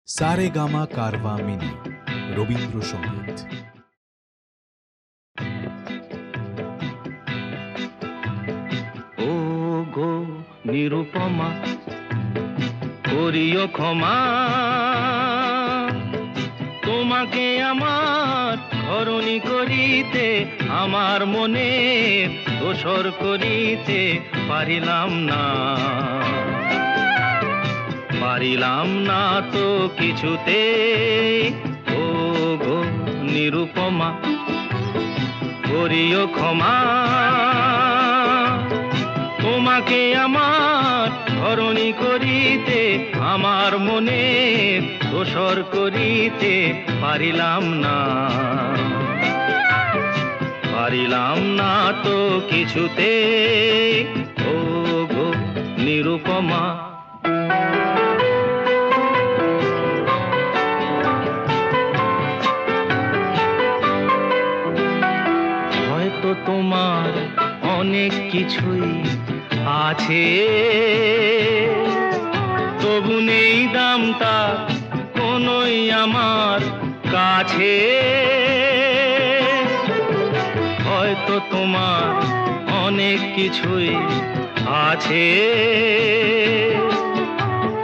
Saregama Carvaan mini Rabindrasangeet. ও গো নিরুপমা, করিও ক্ষমা, তোমাকে আমার ধরণী করিতে আমার মনে দোসর করিতে পারিলাম না তো কিছুতে। ও গো নিরুপমা, করিও ক্ষমা, তোমাকে আমার ধরণী করিতে আমার মনে দোসর করিতে পারিলাম না তো কিছুতে। ও গো নিরুপমা, হয়তো তোমার অনেক কিছুই আছে, তবু নেই দামটা কোনোই আমার কাছে। হয়তো তোমার অনেক কিছুই আছে,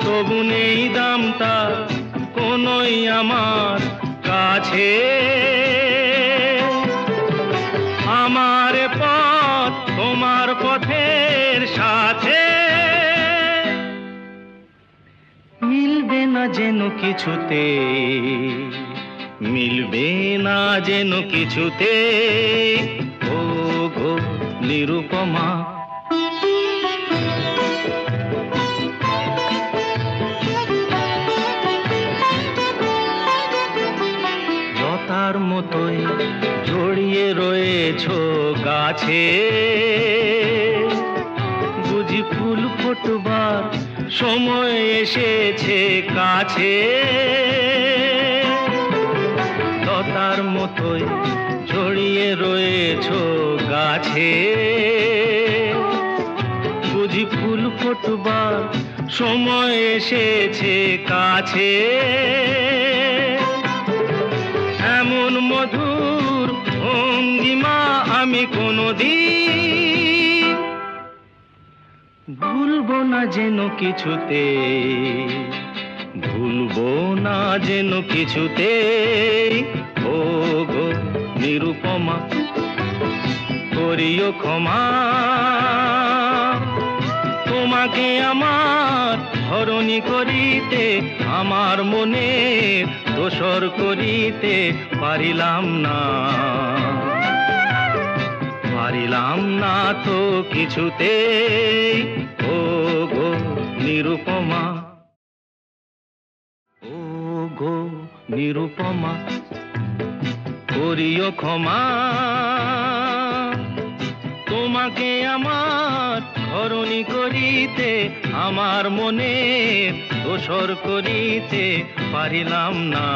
তবু নেই দামটা কোনোই আমার কাছে। আমার পথ তোমার পথের সাথে মিলবে না যেন কিছুতে, মিলবে না যেন কিছুতে। ও গো নিরুপমা, লতার মতোই জড়িয়ে রয়েছ গাছে, বুঝি ফুল ফোটবার সময় এসেছে কাছে। লতার মতোই জড়িয়ে রয়েছ গাছে, বুঝি ফুল ফোটবার সময় এসেছে কাছে। এমন মধুর ভঙ্গিমা আমি কোনোদিন ভুলবো না যেন কিছুতে, ভুলবো না যেন কিছুতে। ও গো নিরুপমা, করিও ক্ষমা, তোমাকে আমার ধরণী করিতে আমার মনে দোসর করিতে পারিলাম না তো কিছুতে। ও গো নিরুপমা, ও গো নিরুপমা, করিও ক্ষমা, তোমাকে আমার ধরণী করিতে আমার মনে দোসর করিতে পারিলাম না।